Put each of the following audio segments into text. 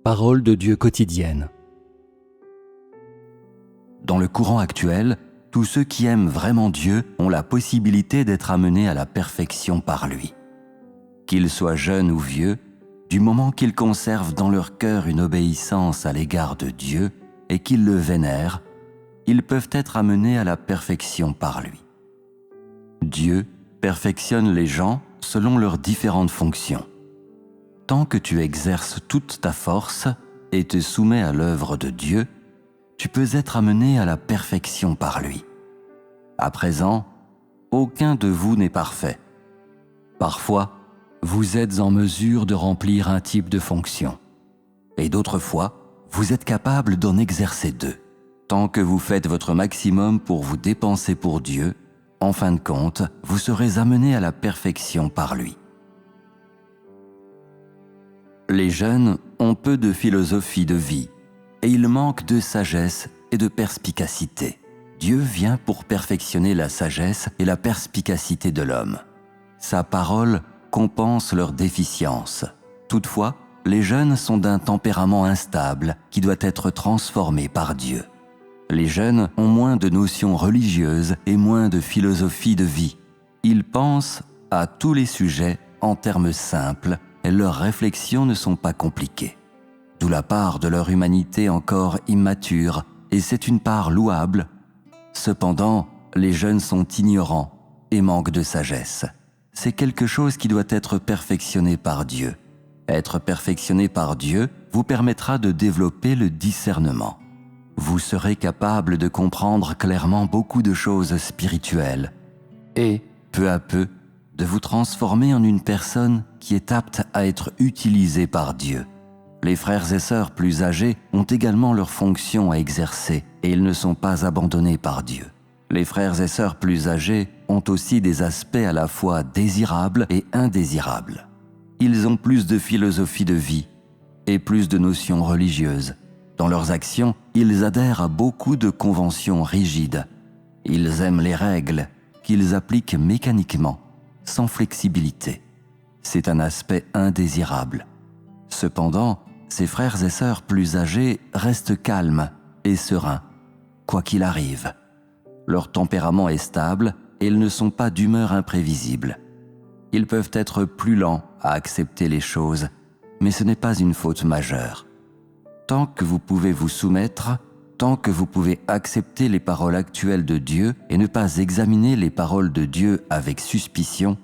Parole de Dieu quotidienne. Dans le courant actuel, tous ceux qui aiment vraiment Dieu ont la possibilité d'être amenés à la perfection par lui. Qu'ils soient jeunes ou vieux, du moment qu'ils conservent dans leur cœur une obéissance à l'égard de Dieu et qu'ils le vénèrent, ils peuvent être amenés à la perfection par lui. Dieu perfectionne les gens selon leurs différentes fonctions. Tant que tu exerces toute ta force et te soumets à l'œuvre de Dieu, tu peux être amené à la perfection par lui. À présent, aucun de vous n'est parfait. Parfois, vous êtes en mesure de remplir un type de fonction. Et d'autres fois, vous êtes capable d'en exercer deux. Tant que vous faites votre maximum pour vous dépenser pour Dieu, en fin de compte, vous serez amené à la perfection par lui. Les jeunes ont peu de philosophie de vie et ils manquent de sagesse et de perspicacité. Dieu vient pour perfectionner la sagesse et la perspicacité de l'homme. Sa parole compense leurs déficiences. Toutefois, les jeunes sont d'un tempérament instable qui doit être transformé par Dieu. Les jeunes ont moins de notions religieuses et moins de philosophie de vie. Ils pensent à tous les sujets en termes simples et leurs réflexions ne sont pas compliquées. D'où la part de leur humanité encore immature, et c'est une part louable. Cependant, les jeunes sont ignorants et manquent de sagesse. C'est quelque chose qui doit être perfectionné par Dieu. Être perfectionné par Dieu vous permettra de développer le discernement. Vous serez capable de comprendre clairement beaucoup de choses spirituelles et, peu à peu, de vous transformer en une personne qui est apte à être utilisée par Dieu. Les frères et sœurs plus âgés ont également leurs fonctions à exercer et ils ne sont pas abandonnés par Dieu. Les frères et sœurs plus âgés ont aussi des aspects à la fois désirables et indésirables. Ils ont plus de philosophie de vie et plus de notions religieuses. Dans leurs actions, ils adhèrent à beaucoup de conventions rigides. Ils aiment les règles qu'ils appliquent mécaniquement, sans flexibilité. C'est un aspect indésirable. Cependant, ces frères et sœurs plus âgés restent calmes et sereins, quoi qu'il arrive. Leur tempérament est stable et ils ne sont pas d'humeur imprévisible. Ils peuvent être plus lents à accepter les choses, mais ce n'est pas une faute majeure. Tant que vous pouvez vous soumettre, tant que vous pouvez accepter les paroles actuelles de Dieu et ne pas examiner les paroles de Dieu avec suspicion,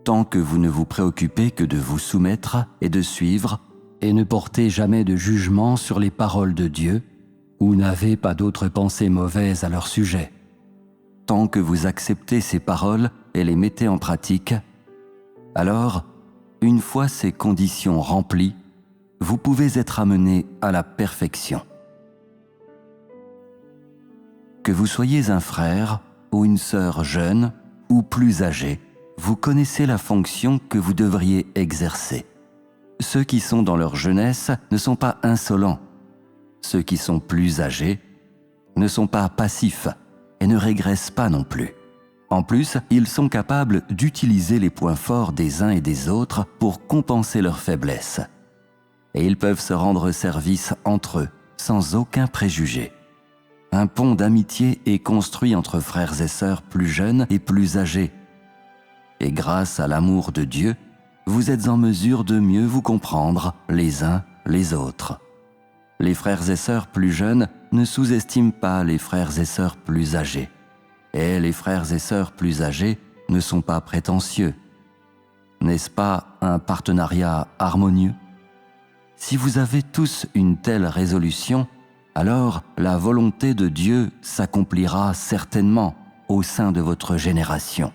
tant que vous ne vous préoccupez que de vous soumettre et de suivre et ne portez jamais de jugement sur les paroles de Dieu ou n'avez pas d'autres pensées mauvaises à leur sujet, tant que vous acceptez ces paroles et les mettez en pratique, alors, une fois ces conditions remplies, vous pouvez être amené à la perfection. Que vous soyez un frère ou une sœur jeune ou plus âgée, vous connaissez la fonction que vous devriez exercer. Ceux qui sont dans leur jeunesse ne sont pas insolents. Ceux qui sont plus âgés ne sont pas passifs et ne régressent pas non plus. En plus, ils sont capables d'utiliser les points forts des uns et des autres pour compenser leurs faiblesses. Et ils peuvent se rendre service entre eux, sans aucun préjugé. Un pont d'amitié est construit entre frères et sœurs plus jeunes et plus âgés. Et grâce à l'amour de Dieu, vous êtes en mesure de mieux vous comprendre les uns les autres. Les frères et sœurs plus jeunes ne sous-estiment pas les frères et sœurs plus âgés. Et les frères et sœurs plus âgés ne sont pas prétentieux. N'est-ce pas un partenariat harmonieux ? Si vous avez tous une telle résolution, alors la volonté de Dieu s'accomplira certainement au sein de votre génération.